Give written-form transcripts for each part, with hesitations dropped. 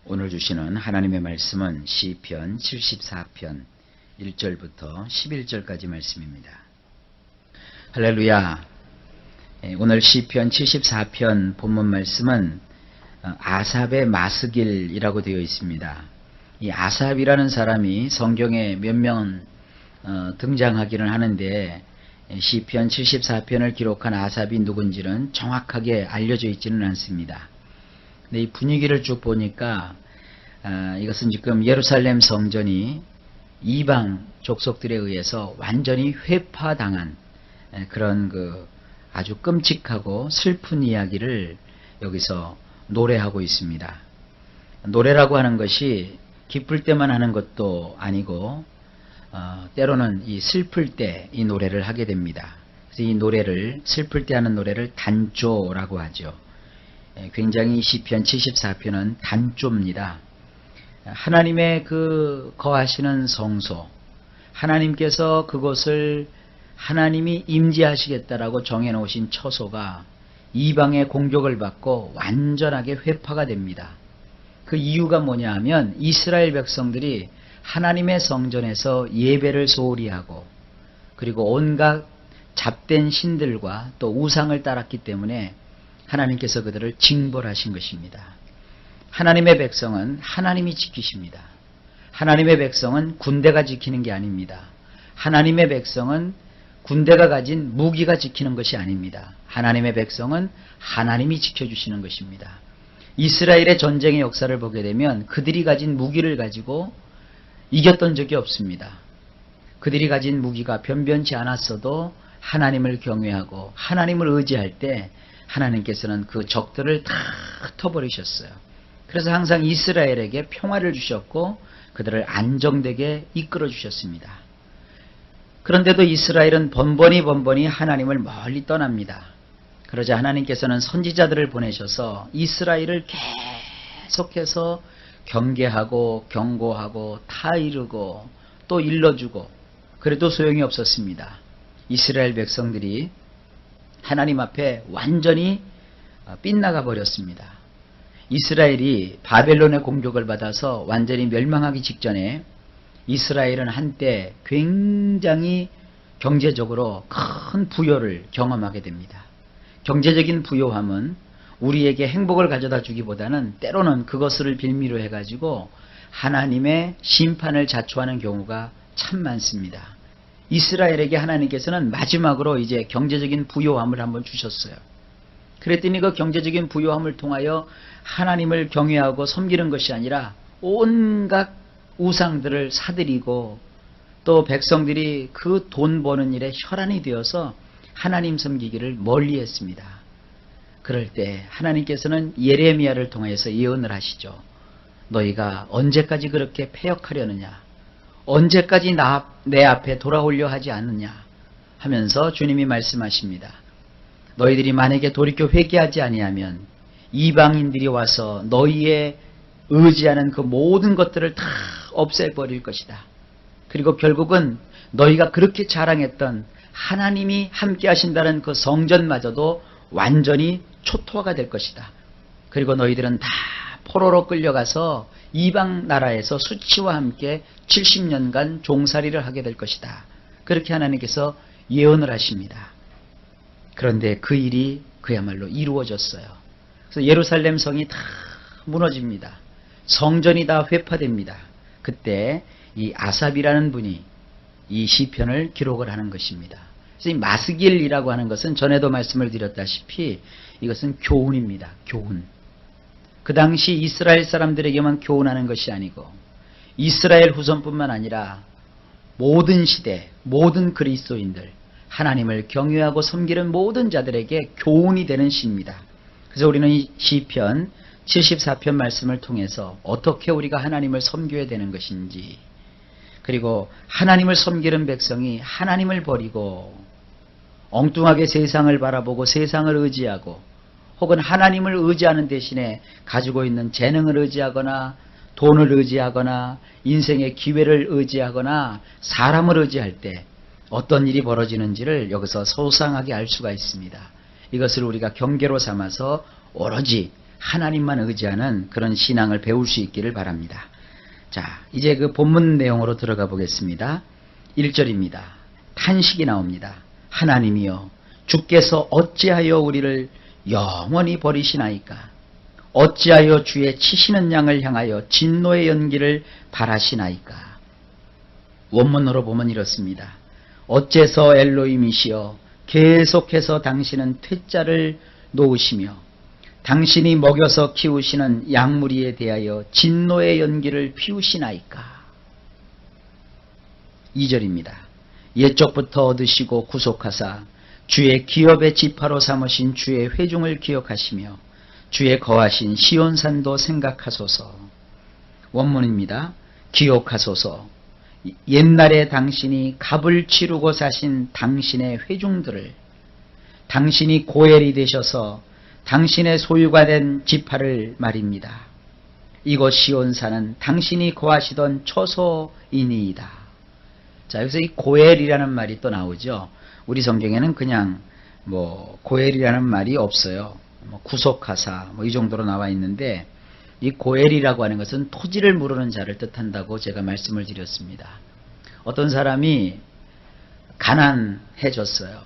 오늘 주시는 하나님의 말씀은 시편 74편 1절부터 11절까지 말씀입니다. 할렐루야. 오늘 시편 74편 본문 말씀은 아삽의 마스길이라고 되어 있습니다. 이 아삽이라는 사람이 성경에 몇 명 등장하기는 하는데 시편 74편을 기록한 아삽이 누군지는 정확하게 알려져 있지는 않습니다. 근데 이 분위기를 쭉 보니까 이것은 지금 예루살렘 성전이 이방 족속들에 의해서 완전히 회파당한 그런 아주 끔찍하고 슬픈 이야기를 여기서 노래하고 있습니다. 노래라고 하는 것이 기쁠 때만 하는 것도 아니고 때로는 이 슬플 때 이 노래를 하게 됩니다. 그래서 이 노래를 슬플 때 하는 노래를 단조라고 하죠. 굉장히 시편 74편은 단조입니다. 하나님의 거하시는 성소, 하나님께서 그곳을 하나님이 임재하시겠다라고 정해놓으신 처소가 이방의 공격을 받고 완전하게 회파가 됩니다. 그 이유가 뭐냐 하면 이스라엘 백성들이 하나님의 성전에서 예배를 소홀히 하고 그리고 온갖 잡된 신들과 또 우상을 따랐기 때문에 하나님께서 그들을 징벌하신 것입니다. 하나님의 백성은 하나님이 지키십니다. 하나님의 백성은 군대가 지키는 게 아닙니다. 하나님의 백성은 군대가 가진 무기가 지키는 것이 아닙니다. 하나님의 백성은 하나님이 지켜주시는 것입니다. 이스라엘의 전쟁의 역사를 보게 되면 그들이 가진 무기를 가지고 이겼던 적이 없습니다. 그들이 가진 무기가 변변치 않았어도 하나님을 경외하고 하나님을 의지할 때 하나님께서는 그 적들을 다 흩어버리셨어요. 그래서 항상 이스라엘에게 평화를 주셨고 그들을 안정되게 이끌어 주셨습니다. 그런데도 이스라엘은 번번이 하나님을 멀리 떠납니다. 그러자 하나님께서는 선지자들을 보내셔서 이스라엘을 계속해서 경계하고 경고하고 타이르고 또 일러주고 그래도 소용이 없었습니다. 이스라엘 백성들이 하나님 앞에 완전히 빗나가 버렸습니다. 이스라엘이 바벨론의 공격을 받아서 완전히 멸망하기 직전에 이스라엘은 한때 굉장히 경제적으로 큰 부여를 경험하게 됩니다. 경제적인 부요함은 우리에게 행복을 가져다 주기보다는 때로는 그것을 빌미로 해가지고 하나님의 심판을 자초하는 경우가 참 많습니다. 이스라엘에게 하나님께서는 마지막으로 이제 경제적인 부요함을 한번 주셨어요. 그랬더니 그 경제적인 부요함을 통하여 하나님을 경외하고 섬기는 것이 아니라 온갖 우상들을 사들이고 또 백성들이 그 돈 버는 일에 혈안이 되어서 하나님 섬기기를 멀리했습니다. 그럴 때 하나님께서는 예레미야를 통해서 예언을 하시죠. 너희가 언제까지 그렇게 패역하려느냐? 언제까지 내 앞에 돌아오려 하지 않느냐? 하면서 주님이 말씀하십니다. 너희들이 만약에 돌이켜 회개하지 아니하면 이방인들이 와서 너희의 의지하는 그 모든 것들을 다 없애버릴 것이다. 그리고 결국은 너희가 그렇게 자랑했던 하나님이 함께 하신다는 그 성전마저도 완전히 초토화가 될 것이다. 그리고 너희들은 다 포로로 끌려가서 이방 나라에서 수치와 함께 70년간 종살이를 하게 될 것이다. 그렇게 하나님께서 예언을 하십니다. 그런데 그 일이 그야말로 이루어졌어요. 그래서 예루살렘 성이 다 무너집니다. 성전이 다 회파됩니다. 그때 이 아삽이라는 분이 이 시편을 기록을 하는 것입니다. 그래서 이 마스길이라고 하는 것은 전에도 말씀을 드렸다시피 이것은 교훈입니다. 교훈. 그 당시 이스라엘 사람들에게만 교훈하는 것이 아니고 이스라엘 후손뿐만 아니라 모든 시대, 모든 그리스도인들, 하나님을 경외하고 섬기는 모든 자들에게 교훈이 되는 시입니다. 그래서 우리는 이 시편 74편 말씀을 통해서 어떻게 우리가 하나님을 섬겨야 되는 것인지, 그리고 하나님을 섬기는 백성이 하나님을 버리고 엉뚱하게 세상을 바라보고 세상을 의지하고 혹은 하나님을 의지하는 대신에 가지고 있는 재능을 의지하거나 돈을 의지하거나 인생의 기회를 의지하거나 사람을 의지할 때 어떤 일이 벌어지는지를 여기서 소상하게 알 수가 있습니다. 이것을 우리가 경계로 삼아서 오로지 하나님만 의지하는 그런 신앙을 배울 수 있기를 바랍니다. 자, 이제 그 본문 내용으로 들어가 보겠습니다. 1절입니다. 탄식이 나옵니다. 하나님이여, 주께서 어찌하여 우리를 영원히 버리시나이까? 어찌하여 주의 치시는 양을 향하여 진노의 연기를 바라시나이까? 원문으로 보면 이렇습니다. 어째서 엘로힘이시여 계속해서 당신은 퇴짜를 놓으시며 당신이 먹여서 키우시는 양무리에 대하여 진노의 연기를 피우시나이까? 2절입니다. 옛적부터 얻으시고 구속하사 주의 기업의 지파로 삼으신 주의 회중을 기억하시며 주의 거하신 시온산도 생각하소서. 원문입니다. 기억하소서. 옛날에 당신이 값을 치르고 사신 당신의 회중들을, 당신이 고엘이 되셔서 당신의 소유가 된 지파를 말입니다. 이곳 시온산은 당신이 거하시던 초소이니이다. 자, 여기서 이 고엘이라는 말이 또 나오죠. 우리 성경에는 그냥 고엘이라는 말이 없어요. 구속하사 이 정도로 나와 있는데, 이 고엘이라고 하는 것은 토지를 무르는 자를 뜻한다고 제가 말씀을 드렸습니다. 어떤 사람이 가난해졌어요.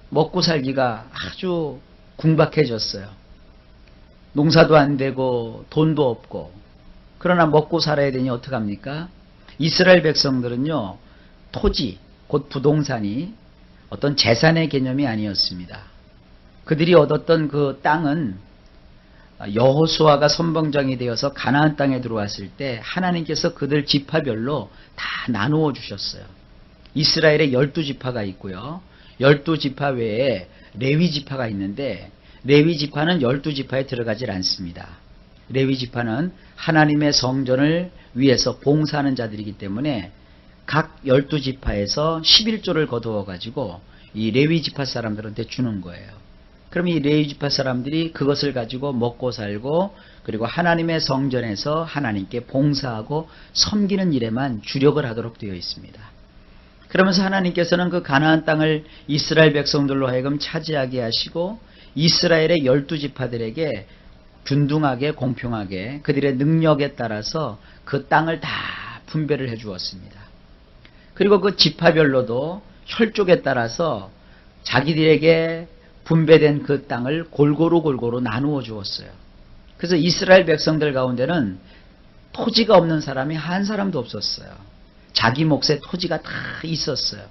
먹고 살기가 아주 궁박해졌어요. 농사도 안 되고 돈도 없고, 그러나 먹고 살아야 되니 어떡합니까? 이스라엘 백성들은요, 토지, 곧 부동산이 어떤 재산의 개념이 아니었습니다. 그들이 얻었던 그 땅은 여호수아가 선봉장이 되어서 가나안 땅에 들어왔을 때 하나님께서 그들 지파별로 다 나누어 주셨어요. 이스라엘에 12지파가 있고요. 12지파 외에 레위지파가 있는데, 레위지파는 12지파에 들어가질 않습니다. 레위지파는 하나님의 성전을 위해서 봉사하는 자들이기 때문에 각 12지파에서 11조를 거두어 가지고 이 레위지파 사람들한테 주는 거예요. 그럼 이 레위지파 사람들이 그것을 가지고 먹고 살고, 그리고 하나님의 성전에서 하나님께 봉사하고 섬기는 일에만 주력을 하도록 되어 있습니다. 그러면서 하나님께서는 그 가나안 땅을 이스라엘 백성들로 하여금 차지하게 하시고, 이스라엘의 12지파들에게 균등하게 공평하게 그들의 능력에 따라서 그 땅을 다 분배를 해 주었습니다. 그리고 그 지파별로도 혈족에 따라서 자기들에게 분배된 그 땅을 골고루 나누어 주었어요. 그래서 이스라엘 백성들 가운데는 토지가 없는 사람이 한 사람도 없었어요. 자기 몫의 토지가 다 있었어요.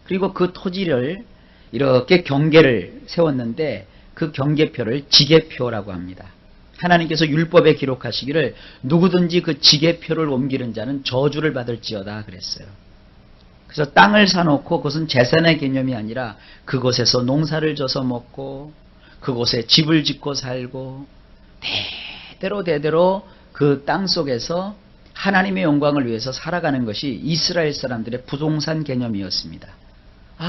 그리고 그 토지를 이렇게 경계를 세웠는데, 그 경계표를 지계표라고 합니다. 하나님께서 율법에 기록하시기를 누구든지 그 지계표를 옮기는 자는 저주를 받을지어다 그랬어요. 그래서 땅을 사놓고 그것은 재산의 개념이 아니라 그곳에서 농사를 져서 먹고 그곳에 집을 짓고 살고 대대로 그 땅 속에서 하나님의 영광을 위해서 살아가는 것이 이스라엘 사람들의 부동산 개념이었습니다.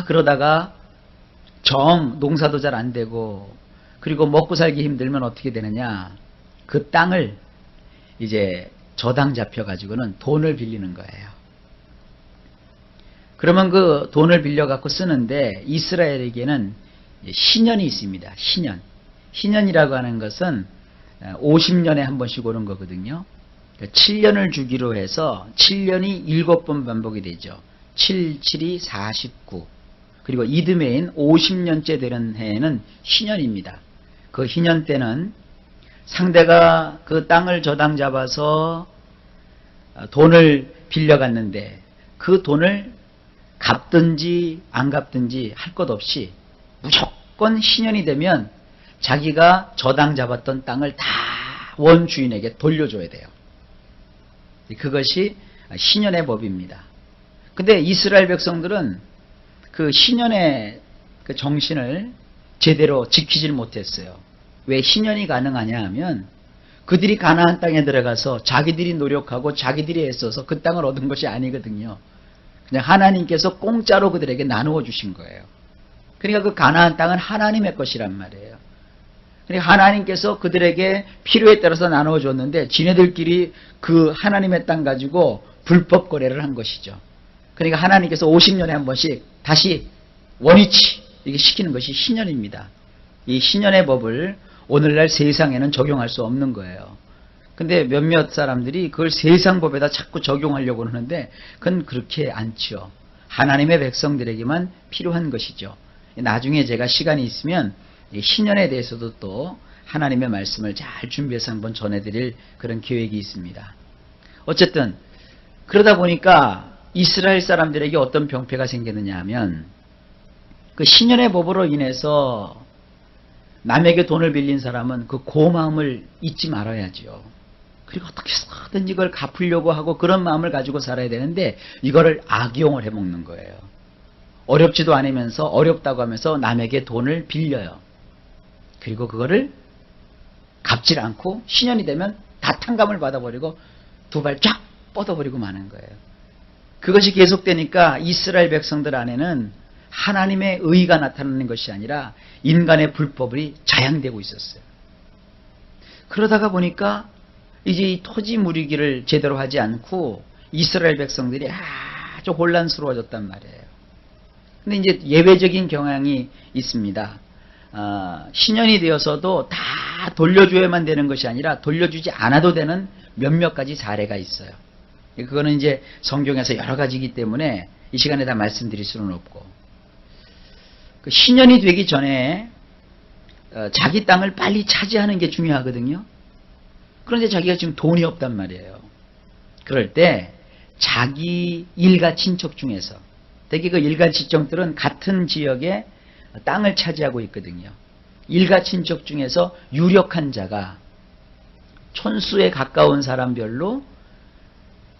그러다가 농사도 잘 안 되고 그리고 먹고 살기 힘들면 어떻게 되느냐, 그 땅을 이제 저당 잡혀가지고는 돈을 빌리는 거예요. 그러면 그 돈을 빌려갖고 쓰는데, 이스라엘에게는 신년이 있습니다. 신년이라고 하는 것은 50년에 한 번씩 오는 거거든요. 7년을 주기로 해서 7년이 7번 반복이 되죠. 7, 7이 49. 그리고 이듬해인 50년째 되는 해에는 희년입니다. 그 희년 때는 상대가 그 땅을 저당 잡아서 돈을 빌려갔는데, 그 돈을 갚든지 안 갚든지 할 것 없이 무조건 희년이 되면 자기가 저당 잡았던 땅을 다 원주인에게 돌려줘야 돼요. 그것이 희년의 법입니다. 근데 이스라엘 백성들은 그 희년의 그 정신을 제대로 지키질 못했어요. 왜 희년이 가능하냐 하면, 그들이 가나안 땅에 들어가서 자기들이 노력하고 자기들이 애써서 그 땅을 얻은 것이 아니거든요. 그냥 하나님께서 공짜로 그들에게 나누어 주신 거예요. 그러니까 그 가나안 땅은 하나님의 것이란 말이에요. 그러니까 하나님께서 그들에게 필요에 따라서 나누어 줬는데, 지네들끼리 그 하나님의 땅 가지고 불법 거래를 한 것이죠. 그러니까 하나님께서 50년에 한 번씩 다시 원위치 이렇게 시키는 것이 희년입니다. 이 희년의 법을 오늘날 세상에는 적용할 수 없는 거예요. 근데 몇몇 사람들이 그걸 세상 법에다 자꾸 적용하려고 하는데 그건 그렇게 않죠. 하나님의 백성들에게만 필요한 것이죠. 나중에 제가 시간이 있으면 신년에 대해서도 또 하나님의 말씀을 잘 준비해서 한번 전해드릴 그런 계획이 있습니다. 어쨌든 그러다 보니까 이스라엘 사람들에게 어떤 병폐가 생겼느냐 하면 그 신년의 법으로 인해서 남에게 돈을 빌린 사람은 그 고마움을 잊지 말아야죠. 그리고 어떻게 해서든지 이걸 갚으려고 하고 그런 마음을 가지고 살아야 되는데 이거를 악용을 해먹는 거예요. 어렵지도 않으면서 어렵다고 하면서 남에게 돈을 빌려요. 그리고 그거를 갚질 않고 신년이 되면 다 탕감을 받아버리고 두 발 쫙 뻗어버리고 마는 거예요. 그것이 계속되니까 이스라엘 백성들 안에는 하나님의 의가 나타나는 것이 아니라 인간의 불법이 자양되고 있었어요. 그러다가 보니까 이제 이 토지 무리기를 제대로 하지 않고 이스라엘 백성들이 아주 혼란스러워졌단 말이에요. 근데 이제 예외적인 경향이 있습니다. 신년이 되어서도 다 돌려줘야만 되는 것이 아니라 돌려주지 않아도 되는 몇몇 가지 사례가 있어요. 그거는 이제 성경에서 여러 가지이기 때문에 이 시간에 다 말씀드릴 수는 없고, 그 신년이 되기 전에 자기 땅을 빨리 차지하는 게 중요하거든요. 그런데 자기가 지금 돈이 없단 말이에요. 그럴 때 자기 일가 친척 중에서, 대개 그 일가 친척들은 같은 지역에 땅을 차지하고 있거든요. 일가 친척 중에서 유력한 자가 촌수에 가까운 사람별로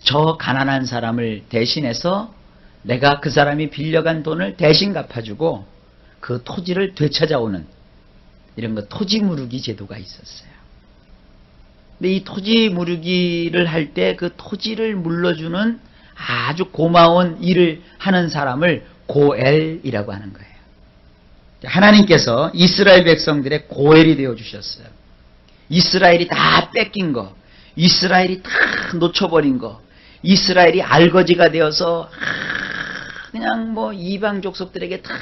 저 가난한 사람을 대신해서 내가 그 사람이 빌려간 돈을 대신 갚아주고 그 토지를 되찾아오는 이런 거 토지 무르기 제도가 있었어요. 근데 이 토지 무르기를 할 때 그 토지를 물러주는 아주 고마운 일을 하는 사람을 고엘이라고 하는 거예요. 하나님께서 이스라엘 백성들의 고엘이 되어 주셨어요. 이스라엘이 다 뺏긴 거, 이스라엘이 다 놓쳐버린 거, 이스라엘이 알거지가 되어서 그냥 뭐 이방 족속들에게 다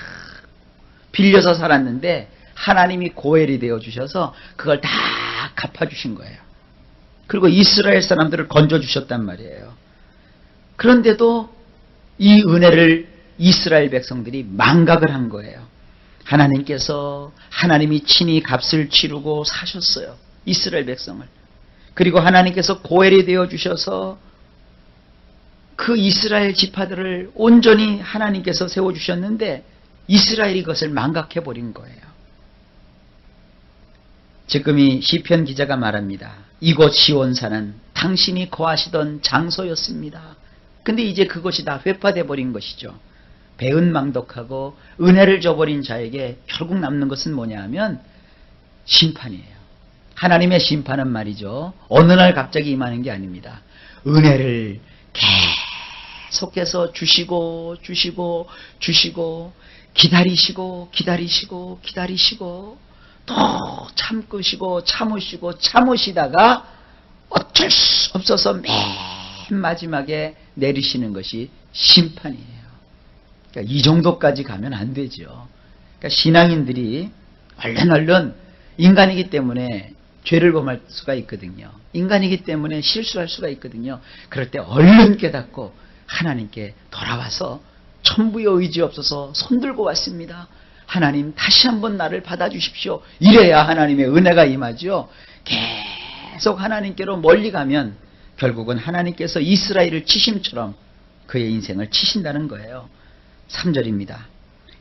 빌려서 살았는데 하나님이 고엘이 되어 주셔서 그걸 다 갚아주신 거예요. 그리고 이스라엘 사람들을 건져주셨단 말이에요. 그런데도 이 은혜를 이스라엘 백성들이 망각을 한 거예요. 하나님께서 하나님이 친히 값을 치르고 사셨어요. 이스라엘 백성을. 그리고 하나님께서 고엘이 되어 주셔서 그 이스라엘 지파들을 온전히 하나님께서 세워주셨는데 이스라엘이 그것을 망각해버린 거예요. 지금 이 시편 기자가 말합니다. 이곳 시온산은 당신이 거하시던 장소였습니다. 근데 이제 그것이 다 회파돼 버린 것이죠. 배은망덕하고 은혜를 저버린 자에게 결국 남는 것은 뭐냐 하면 심판이에요. 하나님의 심판은 말이죠. 어느 날 갑자기 임하는 게 아닙니다. 은혜를 계속해서 주시고 기다리시고 또 참으시다가 어쩔 수 없어서 맨 마지막에 내리시는 것이 심판이에요. 그러니까 이 정도까지 가면 안 되죠. 그러니까 신앙인들이 얼른 인간이기 때문에 죄를 범할 수가 있거든요. 인간이기 때문에 실수할 수가 있거든요. 그럴 때 얼른 깨닫고 하나님께 돌아와서 천부의 의지 없어서 손들고 왔습니다. 하나님 다시 한번 나를 받아주십시오. 이래야 하나님의 은혜가 임하죠. 계속 하나님께로 멀리 가면 결국은 하나님께서 이스라엘을 치심처럼 그의 인생을 치신다는 거예요. 3절입니다.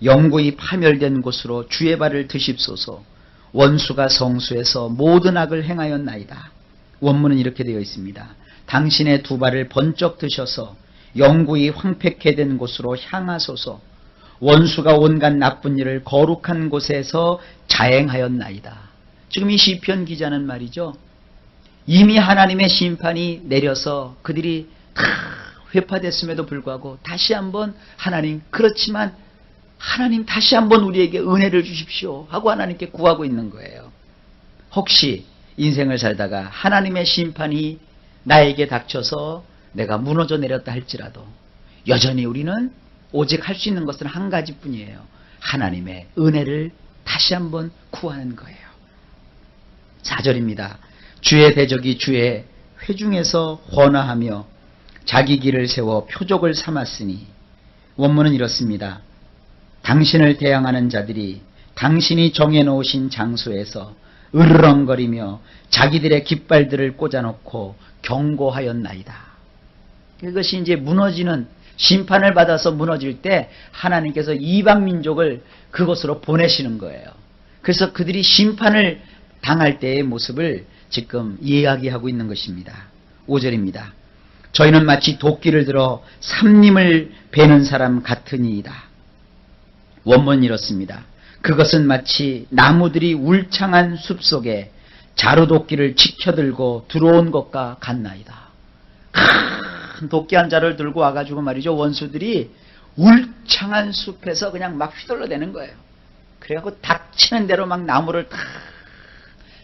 영구히 파멸된 곳으로 주의 발을 드십소서. 원수가 성수에서 모든 악을 행하였나이다. 원문은 이렇게 되어 있습니다. 당신의 두 발을 번쩍 드셔서 영구히 황폐케 된 곳으로 향하소서. 원수가 온갖 나쁜 일을 거룩한 곳에서 자행하였나이다. 지금 이 시편 기자는 말이죠. 이미 하나님의 심판이 내려서 그들이 다 회파됐음에도 불구하고 다시 한번 하나님, 그렇지만 하나님 다시 한번 우리에게 은혜를 주십시오 하고 하나님께 구하고 있는 거예요. 혹시 인생을 살다가 하나님의 심판이 나에게 닥쳐서 내가 무너져 내렸다 할지라도 여전히 우리는 오직 할 수 있는 것은 한 가지뿐이에요. 하나님의 은혜를 다시 한번 구하는 거예요. 4절입니다. 주의 대적이 주의 회중에서 헌화하며 자기 길을 세워 표적을 삼았으니, 원문은 이렇습니다. 당신을 대항하는 자들이 당신이 정해놓으신 장소에서 으르렁거리며 자기들의 깃발들을 꽂아놓고 경고하였나이다. 이것이 이제 무너지는, 심판을 받아서 무너질 때 하나님께서 이방 민족을 그곳으로 보내시는 거예요. 그래서 그들이 심판을 당할 때의 모습을 지금 이야기하고 있는 것입니다. 5절입니다. 저희는 마치 도끼를 들어 삼림을 베는 사람 같으니이다. 원문은 이렇습니다. 그것은 마치 나무들이 울창한 숲속에 자루도끼를 치켜들고 들어온 것과 같나이다. 큰 도끼 한 자를 들고 와가지고 말이죠, 원수들이 울창한 숲에서 그냥 막 휘둘러대는 거예요. 그래갖고 닥치는 대로 막 나무를 다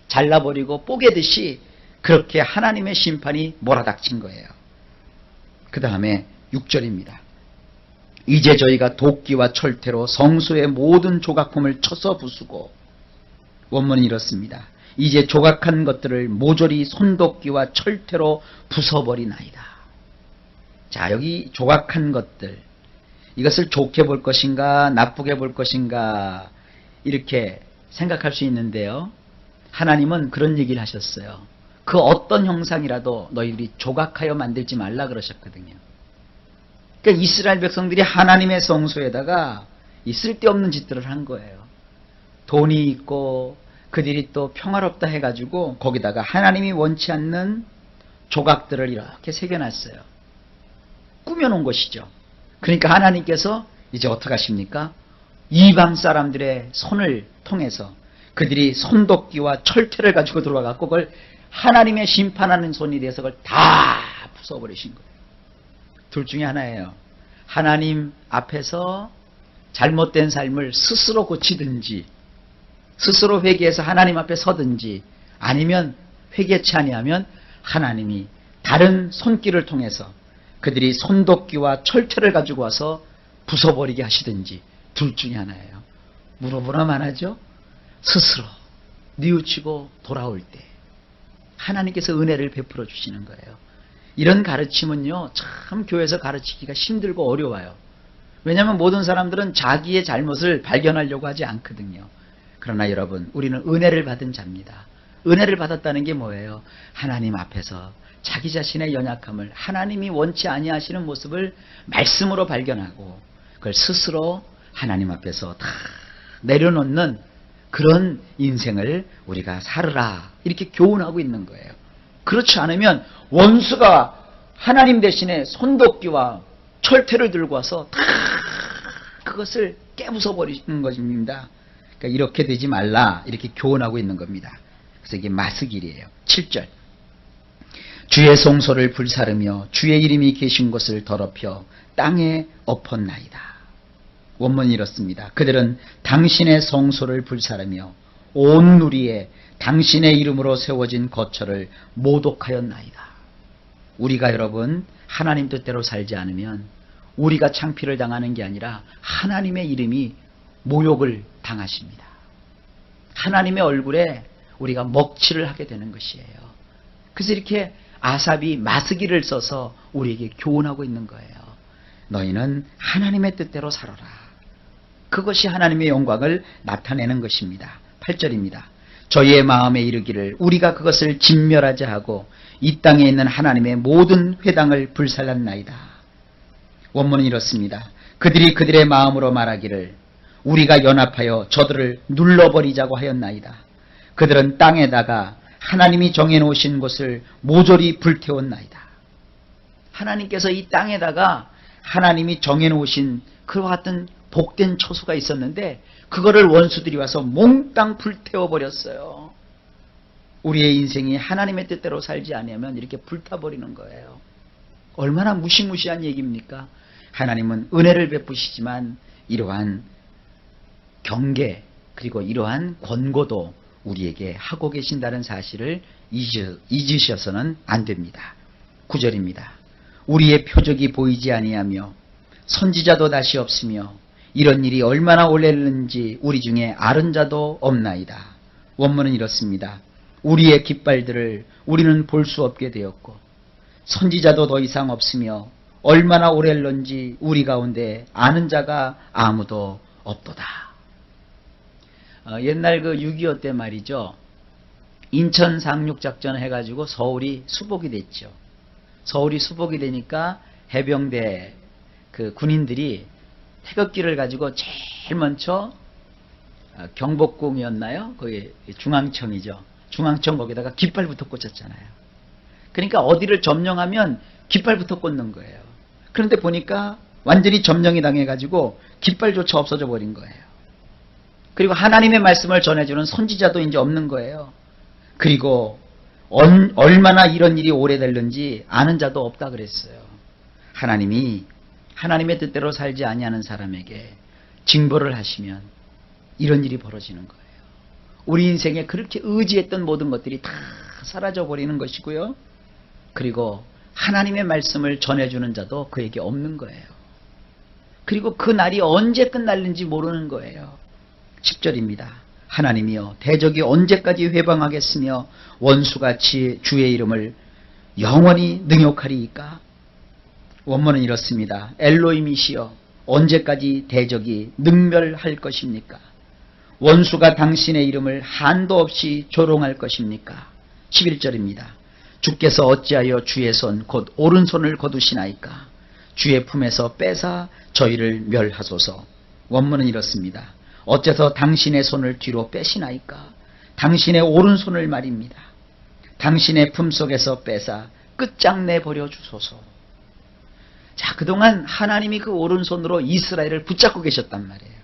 잘라버리고 뽀개듯이 그렇게 하나님의 심판이 몰아닥친 거예요. 그 다음에 6절입니다. 이제 저희가 도끼와 철퇴로 성소의 모든 조각품을 쳐서 부수고, 원문은 이렇습니다. 이제 조각한 것들을 모조리 손도끼와 철퇴로 부숴버리나이다. 자, 여기 조각한 것들, 이것을 좋게 볼 것인가 나쁘게 볼 것인가 이렇게 생각할 수 있는데요, 하나님은 그런 얘기를 하셨어요. 그 어떤 형상이라도 너희들이 조각하여 만들지 말라 그러셨거든요. 그러니까 이스라엘 백성들이 하나님의 성소에다가 이 쓸데없는 짓들을 한 거예요. 돈이 있고 그들이 또 평화롭다 해가지고 거기다가 하나님이 원치 않는 조각들을 이렇게 새겨놨어요. 꾸며놓은 것이죠. 그러니까 하나님께서 이제 어떻게 하십니까? 이방 사람들의 손을 통해서 그들이 손도끼와 철퇴를 가지고 들어와갖고 그걸 하나님의 심판하는 손이 돼서 그걸 다 부숴버리신 거예요. 둘 중에 하나예요. 하나님 앞에서 잘못된 삶을 스스로 고치든지, 스스로 회개해서 하나님 앞에 서든지, 아니면 회개치 아니하면 하나님이 다른 손길을 통해서 그들이 손도끼와 철퇴를 가지고 와서 부숴버리게 하시든지, 둘 중에 하나예요. 물어보나만 하죠. 스스로 뉘우치고 돌아올 때 하나님께서 은혜를 베풀어 주시는 거예요. 이런 가르침은요, 참 교회에서 가르치기가 힘들고 어려워요. 왜냐하면 모든 사람들은 자기의 잘못을 발견하려고 하지 않거든요. 그러나 여러분, 우리는 은혜를 받은 자입니다. 은혜를 받았다는 게 뭐예요? 하나님 앞에서 자기 자신의 연약함을, 하나님이 원치 아니하시는 모습을 말씀으로 발견하고 그걸 스스로 하나님 앞에서 다 내려놓는 그런 인생을 우리가 살으라, 이렇게 교훈하고 있는 거예요. 그렇지 않으면 원수가 하나님 대신에 손도끼와 철퇴를 들고 와서 다 그것을 깨부숴버리는 것입니다. 그러니까 이렇게 되지 말라, 이렇게 교훈하고 있는 겁니다. 그래서 이게 마스길이에요. 7절. 주의 성소를 불사르며 주의 이름이 계신 곳을 더럽혀 땅에 엎었나이다. 원문이 이렇습니다. 그들은 당신의 성소를 불사르며 온 누리에 당신의 이름으로 세워진 거처를 모독하였나이다. 우리가 여러분 하나님 뜻대로 살지 않으면 우리가 창피를 당하는 게 아니라 하나님의 이름이 모욕을 당하십니다. 하나님의 얼굴에 우리가 먹칠을 하게 되는 것이에요. 그래서 이렇게 아삽이 마스기를 써서 우리에게 교훈하고 있는 거예요. 너희는 하나님의 뜻대로 살아라. 그것이 하나님의 영광을 나타내는 것입니다. 8절입니다. 저희의 마음에 이르기를 우리가 그것을 진멸하자 하고 이 땅에 있는 하나님의 모든 회당을 불살랐나이다. 원문은 이렇습니다. 그들이 그들의 마음으로 말하기를 우리가 연합하여 저들을 눌러버리자고 하였나이다. 그들은 땅에다가 하나님이 정해놓으신 곳을 모조리 불태웠나이다. 하나님께서 이 땅에다가 하나님이 정해놓으신 그와 같은 복된 처소가 있었는데 그거를 원수들이 와서 몽땅 불태워버렸어요. 우리의 인생이 하나님의 뜻대로 살지 않으면 이렇게 불타버리는 거예요. 얼마나 무시무시한 얘기입니까? 하나님은 은혜를 베푸시지만 이러한 경계 그리고 이러한 권고도 우리에게 하고 계신다는 사실을 잊으셔서는 안 됩니다. 9절입니다. 우리의 표적이 보이지 아니하며 선지자도 다시 없으며 이런 일이 얼마나 오래는지 우리 중에 아는 자도 없나이다. 원문은 이렇습니다. 우리의 깃발들을 우리는 볼 수 없게 되었고 선지자도 더 이상 없으며 얼마나 오래일런지 우리 가운데 아는 자가 아무도 없도다. 옛날 그 6.25 때 말이죠. 인천 상륙작전 해가지고 서울이 수복이 됐죠. 서울이 수복이 되니까 해병대 그 군인들이 태극기를 가지고 제일 먼저 경복궁이었나요? 거기 중앙청이죠. 중앙청 거기다가 깃발부터 꽂았잖아요. 그러니까 어디를 점령하면 깃발부터 꽂는 거예요. 그런데 보니까 완전히 점령이 당해가지고 깃발조차 없어져 버린 거예요. 그리고 하나님의 말씀을 전해주는 선지자도 이제 없는 거예요. 그리고 얼마나 이런 일이 오래됐는지 아는 자도 없다 그랬어요. 하나님이 하나님의 뜻대로 살지 아니하는 사람에게 징벌을 하시면 이런 일이 벌어지는 거예요. 우리 인생에 그렇게 의지했던 모든 것들이 다 사라져 버리는 것이고요. 그리고 하나님의 말씀을 전해주는 자도 그에게 없는 거예요. 그리고 그 날이 언제 끝날는지 모르는 거예요. 10절입니다. 하나님이여 대적이 언제까지 회방하겠으며 원수가 주의 이름을 영원히 능욕하리이까. 원문은 이렇습니다. 엘로힘이시여 언제까지 대적이 능멸할 것입니까? 원수가 당신의 이름을 한도 없이 조롱할 것입니까? 11절입니다. 주께서 어찌하여 주의 손 곧 오른손을 거두시나이까? 주의 품에서 빼사 저희를 멸하소서. 원문은 이렇습니다. 어째서 당신의 손을 뒤로 빼시나이까? 당신의 오른손을 말입니다. 당신의 품속에서 빼사 끝장내 버려 주소서. 자, 그동안 하나님이 그 오른손으로 이스라엘을 붙잡고 계셨단 말이에요.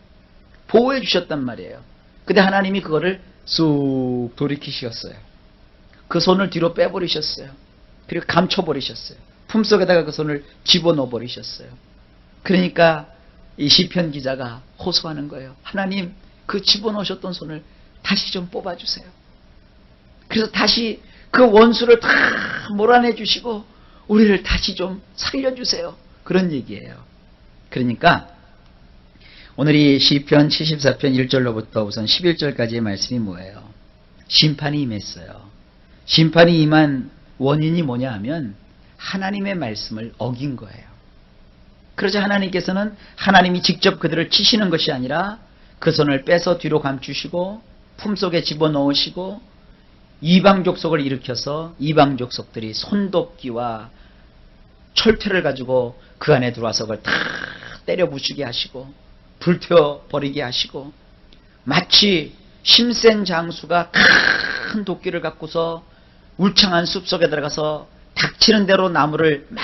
보호해 주셨단 말이에요. 근데 하나님이 그거를 쑥 돌이키셨어요. 그 손을 뒤로 빼버리셨어요. 그리고 감춰버리셨어요. 품속에다가 그 손을 집어넣어 버리셨어요. 그러니까 이 시편 기자가 호소하는 거예요. 하나님, 그 집어넣으셨던 손을 다시 좀 뽑아주세요. 그래서 다시 그 원수를 다 몰아내 주시고 우리를 다시 좀 살려주세요. 그런 얘기예요. 그러니까 오늘 이 시편 74편 1절로부터 우선 11절까지의 말씀이 뭐예요? 심판이 임했어요. 심판이 임한 원인이 뭐냐 하면 하나님의 말씀을 어긴 거예요. 그러자 하나님께서는 하나님이 직접 그들을 치시는 것이 아니라 그 손을 빼서 뒤로 감추시고 품속에 집어넣으시고 이방 족속을 일으켜서 이방 족속들이 손도끼와 철퇴를 가지고 그 안에 들어와서 그걸 다 때려 부수게 하시고 불태워버리게 하시고 마치 힘센 장수가 큰 도끼를 갖고서 울창한 숲속에 들어가서 닥치는 대로 나무를 막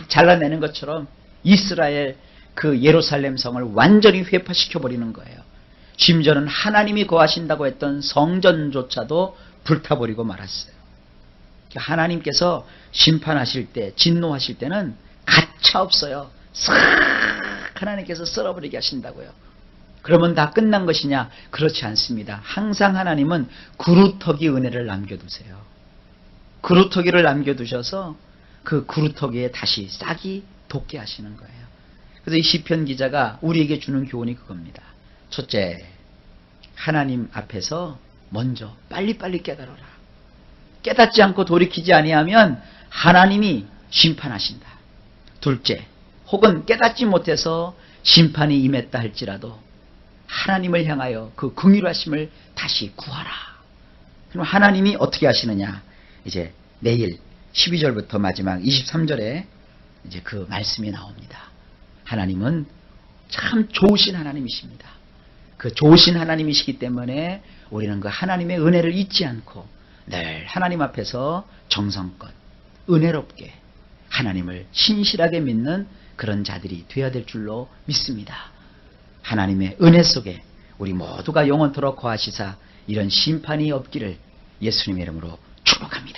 잘라내는 것처럼 이스라엘 그 예루살렘 성을 완전히 회파시켜버리는 거예요. 심지어는 하나님이 거하신다고 했던 성전조차도 불타버리고 말았어요. 하나님께서 심판하실 때, 진노하실 때는 가차 없어요. 싹 하나님께서 썰어버리게 하신다고요. 그러면 다 끝난 것이냐? 그렇지 않습니다. 항상 하나님은 구루터기 은혜를 남겨두세요. 구루터기를 남겨두셔서 그 구루터기에 다시 싹이 돋게 하시는 거예요. 그래서 이 시편 기자가 우리에게 주는 교훈이 그겁니다. 첫째, 하나님 앞에서 먼저 빨리빨리 깨달아라. 깨닫지 않고 돌이키지 아니하면 하나님이 심판하신다. 둘째, 혹은 깨닫지 못해서 심판이 임했다 할지라도 하나님을 향하여 그 긍휼하심을 다시 구하라. 그럼 하나님이 어떻게 하시느냐? 이제 내일 12절부터 마지막 23절에 이제 그 말씀이 나옵니다. 하나님은 참 좋으신 하나님이십니다. 그 좋으신 하나님이시기 때문에 우리는 그 하나님의 은혜를 잊지 않고 늘 하나님 앞에서 정성껏 은혜롭게 하나님을 신실하게 믿는 그런 자들이 되어야 될 줄로 믿습니다. 하나님의 은혜 속에 우리 모두가 영원토록 거하시사 이런 심판이 없기를 예수님의 이름으로 축복합니다.